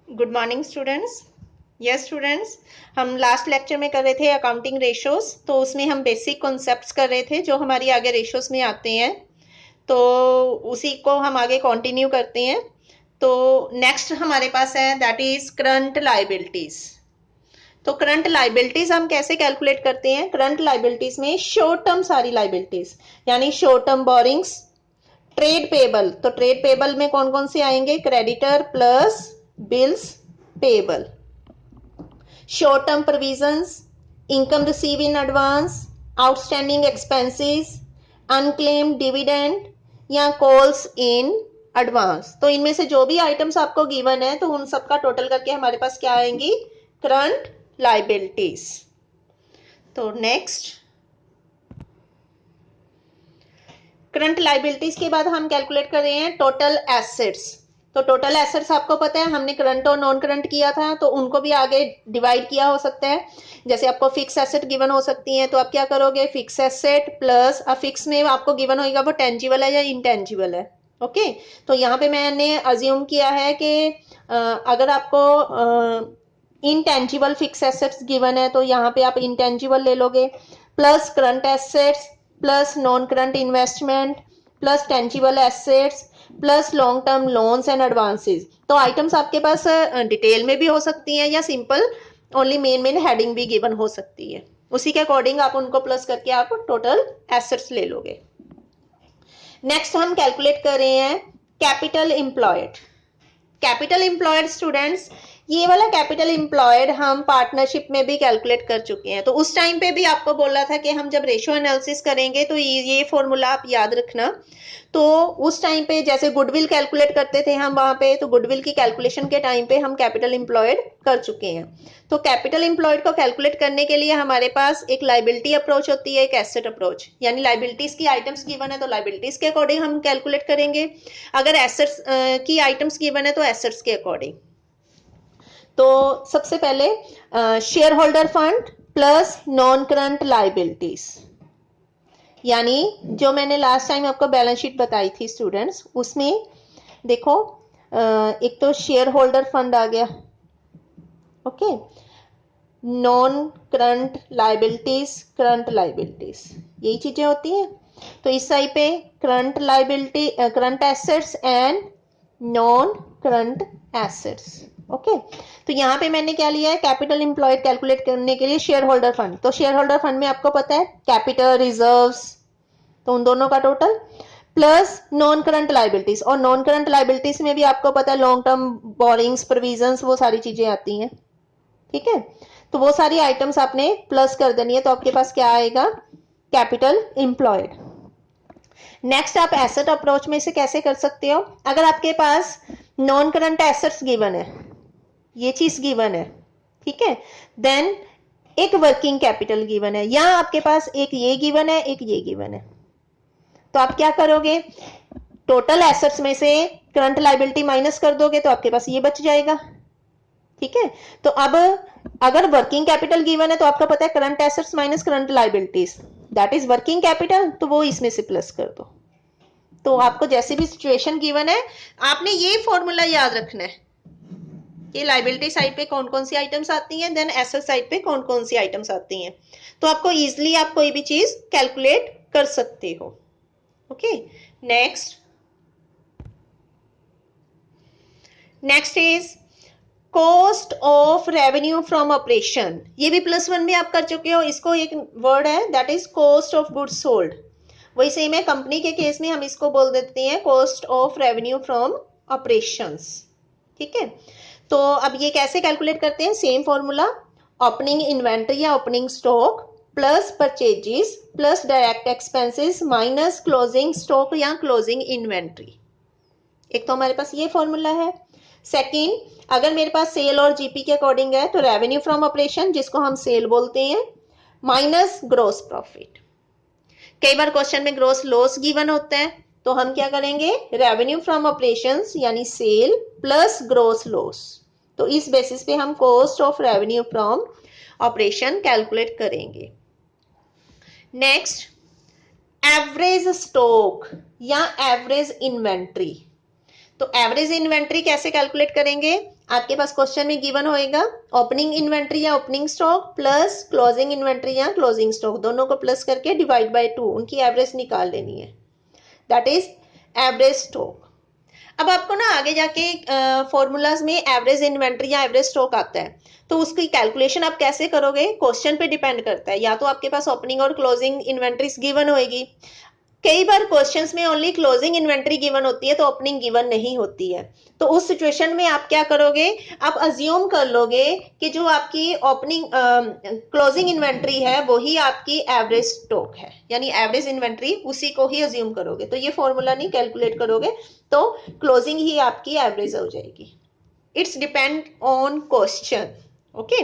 Good morning students. Yes students, हम last lecture में कर रहे थे अकाउंटिंग रेशोस। तो उसमें हम बेसिक कॉन्सेप्ट्स कर रहे थे जो हमारी आगे रेशोस में आते हैं। तो उसी को हम आगे कंटिन्यू करते हैं। तो नेक्स्ट हमारे पास है दैट इज करंट लाइबिलिटीज। तो करंट लाइबिलिटीज हम कैसे कैलकुलेट करते हैं? करंट लाइबिलिटीज में शॉर्ट टर्म सारी लाइबिलिटीज, यानी short term borrowings, trade payable. तो ट्रेड पेबल में कौन कौन से आएंगे? Creditor plus bills payable, short term provisions, income receive in advance, outstanding expenses, unclaimed dividend या कॉल्स इन एडवांस। तो इनमें से जो भी आइटम्स आपको गिवन है तो उन सबका टोटल करके हमारे पास क्या आएंगी? Current liabilities. तो नेक्स्ट, करंट लाइबिलिटीज के बाद हम कैलकुलेट कर रहे हैं टोटल एसेट्स। तो टोटल एसेट्स आपको पता है हमने करंट और नॉन करंट किया था, तो उनको भी आगे डिवाइड किया हो सकता है। जैसे आपको फिक्स एसेट गिवन हो सकती है तो आप क्या करोगे? फिक्स एसेट प्लस, अब फिक्स में आपको गिवन होगा वो टेंजिबल है या इंटेंजिबल है। ओके, तो यहाँ पे मैंने अज्यूम किया है कि अगर आपको इनटेंजिबल फिक्स एसेट्स गिवन है तो यहाँ पे आप इंटेंजिबल ले लोगे, plus current assets plus non current investment plus tangible assets plus long term loans and advances. तो आइटम्स आपके पास डिटेल में भी हो सकती हैं या सिंपल ओनली मेन हेडिंग भी गिवन हो सकती है। उसी के अकॉर्डिंग आप उनको प्लस करके आप टोटल एसेट्स ले लोगे। नेक्स्ट हम कैलकुलेट कर रहे हैं capital employed. Capital employed students, ये वाला कैपिटल एम्प्लॉयड हम पार्टनरशिप में भी कैलकुलेट कर चुके हैं। तो उस टाइम पे भी आपको बोला था कि हम जब रेशियो एनालिसिस करेंगे तो ये फॉर्मूला आप याद रखना। तो उस टाइम पे जैसे गुडविल कैलकुलेट करते थे हम वहां पे, तो गुडविल की कैलकुलेशन के टाइम पे हम कैपिटल एम्प्लॉयड कर चुके हैं। तो कैपिटल एम्प्लॉयड को कैलकुलेट करने के लिए हमारे पास एक लाइबिलिटी अप्रोच होती है, एक एसेट अप्रोच। यानी लाइबिलिटीज की आइटम्स गिवन है तो लाइबिलिटीज के अकॉर्डिंग हम कैलकुलेट करेंगे, अगर एसेट्स की आइटम्स गिवन है तो एसेट्स के अकॉर्डिंग। तो सबसे पहले share holder fund plus non current liabilities, यानी जो मैंने लास्ट टाइम आपको बैलेंस शीट बताई थी स्टूडेंट्स, उसमें देखो एक तो शेयर होल्डर फंड आ गया, okay, non current liabilities, current liabilities, यही चीजें होती हैं। तो इस साइड पे current liability, current assets and non current assets. Okay, तो यहाँ पे मैंने क्या लिया है? कैपिटल एम्प्लॉयड कैलकुलेट करने के लिए शेयर होल्डर फंड। तो शेयर होल्डर फंड में आपको पता है कैपिटल, रिजर्व्स, तो उन दोनों का total plus non current liabilities. और नॉन करंट लाइबिलिटीज में भी आपको पता है लॉन्ग टर्म बोरिंग्स, प्रोविजंस, वो सारी चीजें आती हैं। ठीक है, तो वो सारी आइटम्स आपने प्लस कर देनी है, तो आपके पास क्या आएगा? Capital employed. नेक्स्ट, आप एसेट अप्रोच में से कैसे कर सकते हो? अगर आपके पास नॉन करंट एसेट्स गिवन है, ये चीज गिवन है, ठीक है, देन एक वर्किंग कैपिटल गिवन है, या आपके पास एक ये गिवन है, एक ये गिवन है, तो आप क्या करोगे? टोटल एसेट्स में से करंट लाइबिलिटी माइनस कर दोगे तो आपके पास ये बच जाएगा। ठीक है, तो अब अगर वर्किंग कैपिटल गिवन है तो आपका पता है current assets minus current liabilities, that is working capital, तो वो इसमें से प्लस कर दो। तो आपको जैसे भी सिचुएशन गिवन है आपने ये फॉर्मूला याद रखना है कि लाइबिलिटी साइड पे कौन कौन सी आइटम्स आती हैं, देन एसेट साइड पे कौन कौन सी आइटम्स आती हैं। तो आपको इजिली आप कोई भी चीज कैलकुलेट कर सकते हो। Okay, next, next is cost of revenue from operation. ये भी +1 में आप कर चुके हो। इसको एक वर्ड है that is cost of goods sold. वही सेम है, कंपनी के केस में हम इसको बोल देते हैं cost of revenue from operations. ठीक है, तो अब ये कैसे कैलकुलेट करते हैं? सेम फॉर्मूला, ओपनिंग इन्वेंट्री या opening stock plus purchases plus direct expenses minus closing stock या क्लोजिंग इन्वेंट्री। एक तो हमारे पास ये फॉर्मूला है। सेकंड, अगर मेरे पास सेल और जीपी के अकॉर्डिंग है तो रेवेन्यू फ्रॉम ऑपरेशन, जिसको हम सेल बोलते हैं, माइनस ग्रोस प्रॉफिट। कई बार क्वेश्चन में ग्रोस लॉस गिवन होता है तो हम क्या करेंगे? रेवेन्यू फ्रॉम ऑपरेशंस यानी सेल प्लस ग्रोस लॉस। तो इस बेसिस पे हम cost of revenue from operation calculate करेंगे। नेक्स्ट, एवरेज स्टॉक या एवरेज इन्वेंट्री। तो एवरेज इन्वेंट्री कैसे कैलकुलेट करेंगे? आपके पास क्वेश्चन में गिवन होएगा ओपनिंग इन्वेंट्री या opening stock plus closing inventory या क्लोजिंग स्टॉक, दोनों को प्लस करके डिवाइड बाय 2 उनकी एवरेज निकाल लेनी है, दैट इज एवरेज स्टॉक। अब आपको ना आगे जाके फॉर्मूलाज में एवरेज इन्वेंट्री या एवरेज स्टॉक आता है, तो उसकी कैलकुलेशन आप कैसे करोगे क्वेश्चन पे डिपेंड करता है। या तो आपके पास ओपनिंग और क्लोजिंग इन्वेंट्रीज गिवन होएगी, कई बार क्वेश्चंस में ओनली क्लोजिंग इन्वेंट्री गिवन होती है तो ओपनिंग गिवन नहीं होती है। तो उस सिचुएशन में आप क्या करोगे, आप अज्यूम कर लोगे कि जो आपकी ओपनिंग क्लोजिंग इन्वेंट्री है वही आपकी एवरेज स्टॉक है, यानी एवरेज इन्वेंट्री उसी को ही अज्यूम करोगे। तो ये फॉर्मूला नहीं कैलकुलेट करोगे तो क्लोजिंग ही आपकी एवरेज हो जाएगी। It's depend on question. Okay,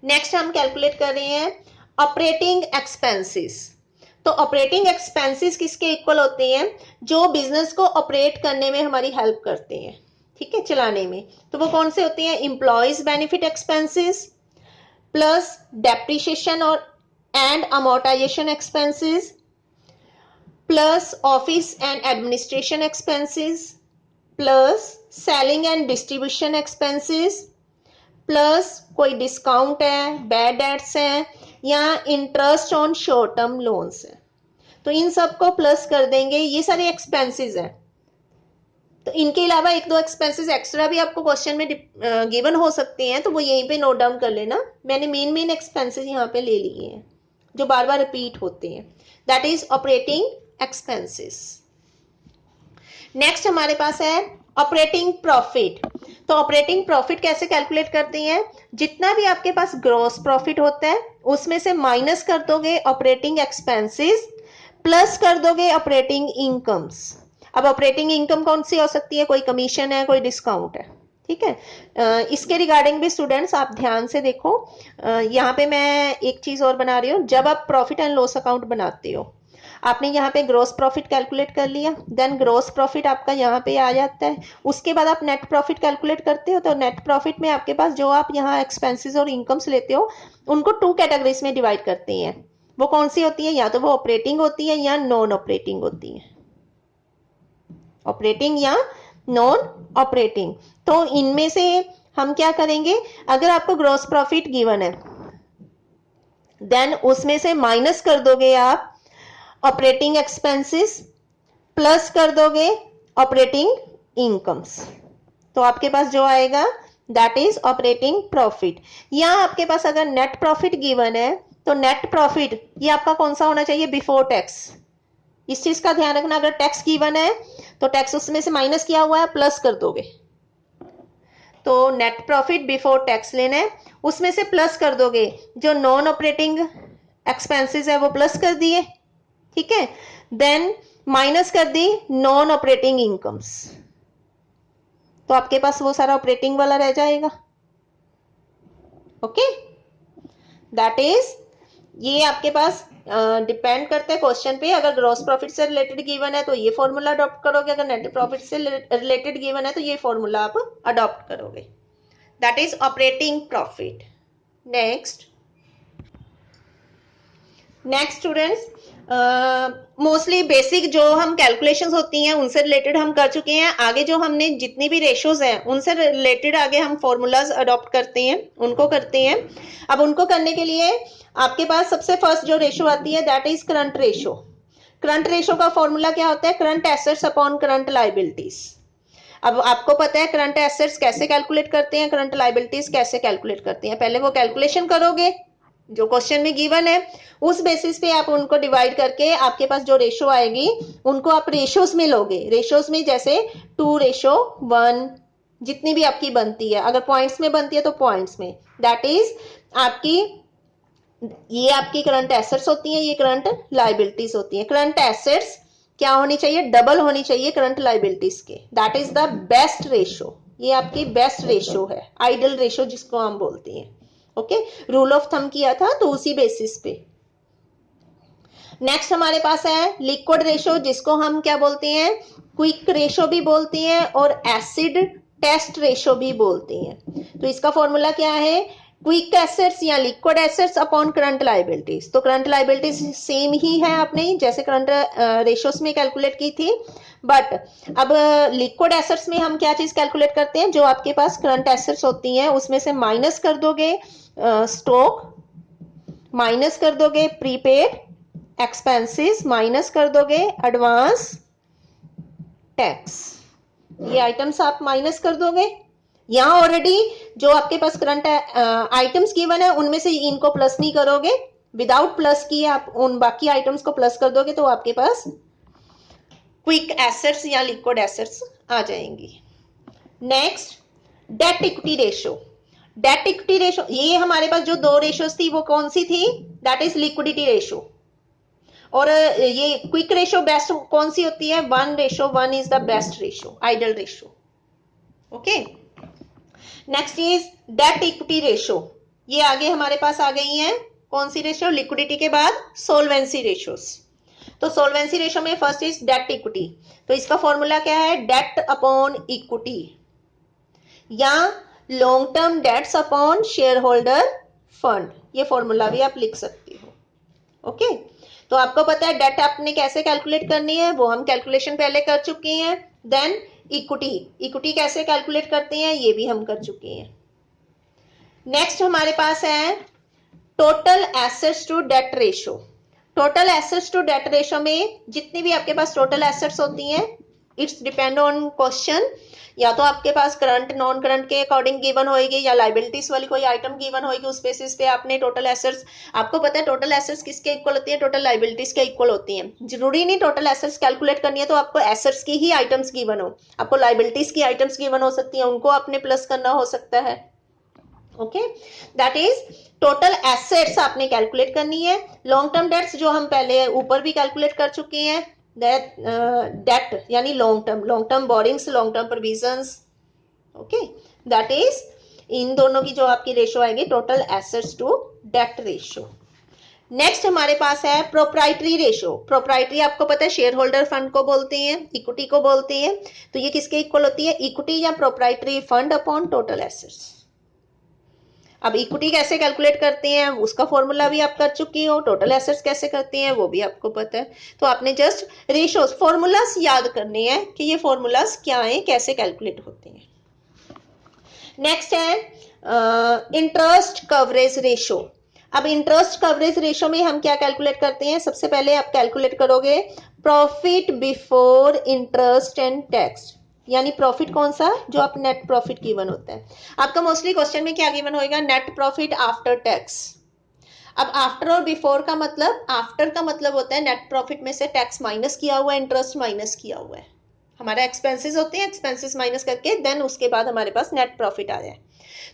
next हम कैलकुलेट कर रहे हैं ऑपरेटिंग एक्सपेंसेस। तो ऑपरेटिंग एक्सपेंसेस किसके इक्वल होते हैं, जो बिजनेस को ऑपरेट करने में हमारी हेल्प करते हैं, ठीक है, चलाने में। तो वो कौन से होते हैं, employees benefit expenses plus depreciation और and amortisation expenses plus office and administration expenses plus selling and distribution expenses plus कोई डिस्काउंट है, बैड डेट्स हैं या interest on short term loans है। तो इन सब को प्लस कर देंगे, ये सारे एक्सपेंसेस हैं। तो इनके अलावा एक दो एक्सपेंसेस एक्स्ट्रा भी आपको क्वेश्चन में गिवन हो सकते हैं, तो वो यहीं पे नोट डाउन कर लेना। मैंने मेन एक्सपेंसेस यहाँ पे ले लिए हैं जो बार बार रिपीट होते हैं, that is operating expenses. Next हमारे पास है ऑपरेटिंग प्रॉफिट। तो ऑपरेटिंग प्रॉफिट कैसे कैलकुलेट करते हैं, जितना भी आपके पास ग्रॉस प्रॉफिट होता है उसमें से माइनस कर दोगे ऑपरेटिंग एक्सपेंसेस प्लस कर दोगे ऑपरेटिंग इनकम्स। अब ऑपरेटिंग इनकम कौन सी हो सकती है, कोई कमीशन है, कोई डिस्काउंट है, ठीक है। इसके रिगार्डिंग भी स्टूडेंट्स आप ध्यान से देखो, यहाँ पे मैं एक चीज और बना रही हूँ। जब आप प्रॉफिट एंड लॉस अकाउंट बनाते हो, आपने यहाँ पे ग्रोस प्रॉफिट कैलकुलेट कर लिया, देन ग्रोस प्रॉफिट आपका यहाँ पे आ जाता है। उसके बाद आप नेट प्रॉफिट कैलकुलेट करते हो, तो नेट प्रॉफिट में आपके पास जो आप यहाँ एक्सपेंसेस और इनकम्स लेते हो उनको 2 कैटेगरीज में डिवाइड करते हैं। वो कौन सी होती है, या तो वो ऑपरेटिंग होती है या नॉन ऑपरेटिंग होती है, ऑपरेटिंग या नॉन ऑपरेटिंग। तो इनमें से हम क्या करेंगे, अगर आपको ग्रोस प्रॉफिट गिवन है देन उसमें से माइनस कर दोगे आप ऑपरेटिंग एक्सपेंसेस प्लस कर दोगे ऑपरेटिंग इनकम्स, तो आपके पास जो आएगा दैट इज ऑपरेटिंग प्रॉफिट। या आपके पास अगर नेट प्रॉफिट गिवन है तो नेट प्रॉफिट ये आपका कौन सा होना चाहिए, बिफोर टैक्स। इस चीज का ध्यान रखना, अगर टैक्स गिवन है तो टैक्स उसमें से माइनस किया हुआ है, प्लस कर दोगे। तो नेट प्रॉफिट बिफोर टैक्स लेना है, उसमें से प्लस कर दोगे जो नॉन ऑपरेटिंग एक्सपेंसेस है वो प्लस कर दिए, ठीक है, देन माइनस कर दी नॉन ऑपरेटिंग इनकम्स, तो आपके पास वो सारा ऑपरेटिंग वाला रह जाएगा। ओके, दैट इज, ये आपके पास डिपेंड करता है क्वेश्चन पे। अगर ग्रॉस प्रॉफिट से रिलेटेड गिवन है तो ये फॉर्मूला अडॉप्ट करोगे, अगर नेट प्रॉफिट से रिलेटेड गिवन है तो ये फॉर्मूला आप अडॉप्ट करोगे, that is operating profit. Next students, mostly basic जो हम कैलकुलेशंस होती हैं उनसे रिलेटेड हम कर चुके हैं। आगे जो हमने जितनी भी रेशोज हैं उनसे रिलेटेड आगे हम फॉर्मूलाज अडॉप्ट करते हैं, उनको करते हैं। अब उनको करने के लिए आपके पास सबसे फर्स्ट जो रेशो आती है that is current ratio. Current ratio का फॉर्मूला क्या होता है, current assets upon current liabilities. अब आपको पता है करंट एसेट्स कैसे कैलकुलेट करते हैं, करंट लायबिलिटीज कैसे कैलकुलेट करते हैं। पहले वो कैलकुलेशन करोगे जो क्वेश्चन में गिवन है, उस बेसिस पे आप उनको डिवाइड करके आपके पास जो रेशो आएगी उनको आप रेशोज में लोगे। रेशोज में जैसे 2:1 जितनी भी आपकी बनती है, अगर पॉइंट्स में बनती है तो पॉइंट्स में, दैट इज आपकी, ये आपकी करंट एसेट्स होती हैं, ये करंट लायबिलिटीज होती हैं। करंट एसेट्स क्या होनी चाहिए, डबल होनी चाहिए करंट लायबिलिटीज के, that is the best ratio. ये आपकी बेस्ट रेशो है, आइडल रेशो जिसको हम बोलते हैं। ओके, रूल ऑफ थंब किया था तो उसी बेसिस पे। नेक्स्ट हमारे पास है लिक्विड रेशो, जिसको हम क्या बोलते हैं, क्विक रेशो भी बोलते हैं और एसिड टेस्ट रेशो भी बोलते हैं। तो इसका फॉर्मूला क्या है, क्विक एसेट्स या liquid assets upon current liabilities. तो करंट लाइबिलिटीज सेम ही है, आपने जैसे करंट रेशियोस में कैलकुलेट की थी, बट अब लिक्विड एसेट्स में हम क्या चीज कैलकुलेट करते हैं, जो आपके पास करंट एसेट्स होती हैं उसमें से माइनस कर दोगे स्टॉक, माइनस कर दोगे प्रीपेड एक्सपेंसेस, माइनस कर दोगे एडवांस टैक्स, ये आइटम्स आप माइनस कर दोगे। यहां ऑलरेडी जो आपके पास करंट आइटम्स गिवन है उनमें से इनको प्लस नहीं करोगे, विदाउट प्लस किए आप उन बाकी आइटम्स को प्लस कर दोगे तो आपके पास क्विक एसेट्स या लिक्विड एसेट्स आ जाएंगी। Next, date equity ratio. Date equity ratio, ये हमारे पास जो दो रेशोज थी वो कौन सी थी, दैट इज लिक्विडिटी रेशो। और ये क्विक रेशो बेस्ट कौन सी होती है, 1:1 is the best ratio, ideal ratio. Okay, next is date equity ratio. ये आगे हमारे पास आ गई है कौन सी रेशो, लिक्विडिटी के बाद सोल्वेंसी रेशोस। तो सोल्वेंसी रेशो में फर्स्ट इज डेट इक्विटी, तो इसका फॉर्मूला क्या है, डेट अपॉन इक्विटी या long term debts upon share holder fund, ये फॉर्मूला भी आप लिख सकते हो। ओके, तो आपको पता है डेट आपने कैसे कैलकुलेट करनी है, वो हम कैलकुलेशन पहले कर चुके हैं। देन इक्विटी, इक्विटी कैसे कैलकुलेट करते हैं ये भी हम कर चुके हैं। नेक्स्ट हमारे पास है total assets to debt ratio. Total assets to debt ratio में जितनी भी आपके पास टोटल एसेट्स होती हैं, इट्स डिपेंड ऑन क्वेश्चन, या तो आपके पास करंट नॉन करंट के अकॉर्डिंग गिवन होएगी या लाइबिलिटीज वाली कोई आइटम गिवन होएगी, उस बेसिस पे आपने टोटल एसेट्स, आपको पता है टोटल एसेट्स किसके इक्वल होती है, टोटल लाइबिलिटीज के इक्वल होती हैं। जरूरी नहीं टोटल एसेट्स कैलकुलेट करनी है तो आपको एसेट्स की ही आइटम्स गिवन हो, आपको लाइबिलिटीज की आइटम्स गिवन हो सकती है, उनको आपने प्लस करना हो सकता है। Okay, that is total assets आपने कैलकुलेट करनी है। लॉन्ग टर्म डेट्स जो हम पहले ऊपर भी कैलकुलेट कर चुके हैं, डेट यानी long term borrowings, long term provisions. Okay, that is in दोनों की जो आपकी रेशो आएगी total assets to debt ratio. Next हमारे पास है प्रोप्राइटरी रेशो। प्रोप्राइटरी आपको पता है शेयर होल्डर फंड को बोलते हैं, इक्विटी को बोलते हैं, तो ये किसके इक्वल होती है, इक्विटी या proprietary fund upon total assets. अब इक्विटी कैसे कैलकुलेट करते हैं उसका फॉर्मूला भी आप कर चुकी हो, टोटल एसेट्स कैसे करते हैं वो भी आपको पता है, तो आपने जस्ट रेशोस फॉर्मूलास याद करने हैं कि ये फॉर्मूलास क्या है, कैसे कैलकुलेट होते हैं। नेक्स्ट है इंटरेस्ट कवरेज रेशो। अब इंटरेस्ट कवरेज रेशो में हम क्या कैलकुलेट करते हैं, सबसे पहले आप कैलकुलेट करोगे profit before interest and tax, यानी प्रॉफिट कौन सा, जो आप नेट प्रॉफिट गिवन होता है। आपका मोस्टली क्वेश्चन में क्या गिवन होएगा, नेट प्रॉफिट आफ्टर टैक्स। अब आफ्टर और बिफोर का मतलब, आफ्टर का मतलब होता है नेट प्रॉफिट में से टैक्स माइनस किया हुआ है, इंटरेस्ट माइनस किया हुआ है, हमारा एक्सपेंसेस होते हैं, एक्सपेंसेस माइनस करके देन उसके बाद हमारे पास नेट प्रॉफिट आ जाए।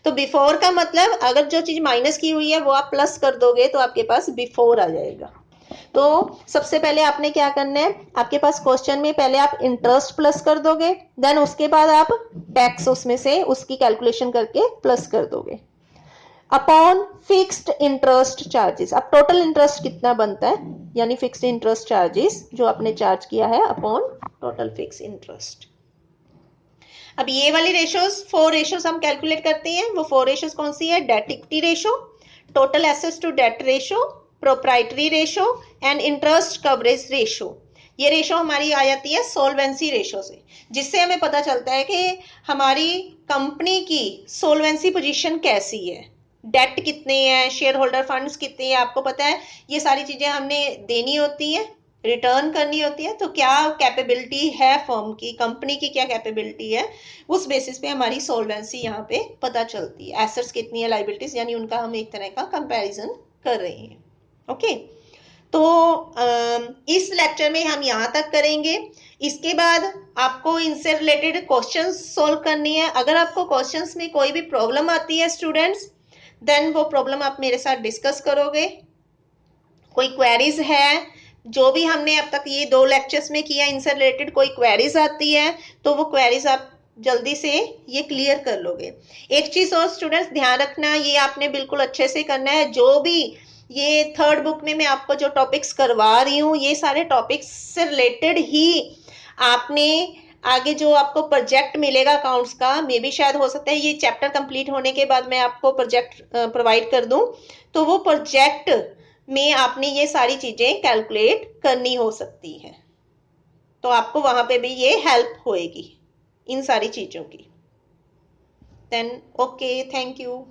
तो बिफोर का मतलब अगर जो चीज माइनस की हुई है वो आप प्लस कर दोगे तो आपके पास बिफोर आ जाएगा। तो सबसे पहले आपने क्या करना है, आपके पास क्वेश्चन में पहले आप इंटरेस्ट प्लस कर दोगे, देन उसके बाद आप टैक्स उसमें से उसकी कैलकुलेशन करके प्लस कर दोगे अपॉन फिक्स्ड इंटरेस्ट चार्जेस। अब टोटल इंटरेस्ट कितना बनता है, यानी फिक्स्ड इंटरेस्ट चार्जेस जो आपने चार्ज किया है अपॉन टोटल फिक्स इंटरेस्ट। अब ये वाली रेशोज 4 रेशोज हम कैलकुलेट करते हैं, वो 4 रेशोज कौन सी है, debt equity ratio, total assets to debt ratio, proprietary ratio and interest coverage ratio. ये रेशो हमारी आ जाती है सोल्वेंसी रेशो से, जिससे हमें पता चलता है कि हमारी कंपनी की सोल्वेंसी पोजीशन कैसी है, डेट कितने हैं, शेयर होल्डर फंड्स कितने हैं, आपको पता है ये सारी चीजें हमने देनी होती है, रिटर्न करनी होती है, तो क्या कैपेबिलिटी है फर्म की, कंपनी की क्या कैपेबिलिटी है, उस बेसिस पे हमारी सोल्वेंसी यहाँ पे पता चलती है। एसेट्स कितनी है, लाइबिलिटीज, यानी उनका हम एक तरह का कंपैरिजन कर रहे हैं। ओके, तो इस लेक्चर में हम यहाँ तक करेंगे। इसके बाद आपको इनसे रिलेटेड क्वेश्चंस सॉल्व करनी है। अगर आपको क्वेश्चंस में कोई भी प्रॉब्लम आती है स्टूडेंट्स, देन वो प्रॉब्लम आप मेरे साथ डिस्कस करोगे। कोई क्वेरीज है, जो भी हमने अब तक ये 2 लेक्चर्स में किया इनसे रिलेटेड कोई क्वेरीज आती है तो वो क्वेरीज आप जल्दी से ये क्लियर कर लोगे। एक चीज और स्टूडेंट्स ध्यान रखना, ये आपने बिल्कुल अच्छे से करना है, जो भी ये 3rd बुक में मैं आपको जो टॉपिक्स करवा रही हूँ ये सारे टॉपिक्स से रिलेटेड ही आपने आगे जो आपको प्रोजेक्ट मिलेगा अकाउंट्स का, मे भी शायद हो सकता है ये चैप्टर कंप्लीट होने के बाद मैं आपको प्रोजेक्ट प्रोवाइड कर दूं, तो वो प्रोजेक्ट में आपने ये सारी चीजें कैलकुलेट करनी हो सकती है, तो आपको वहां पे भी ये हेल्प होएगी इन सारी चीजों की। Then okay, thank you.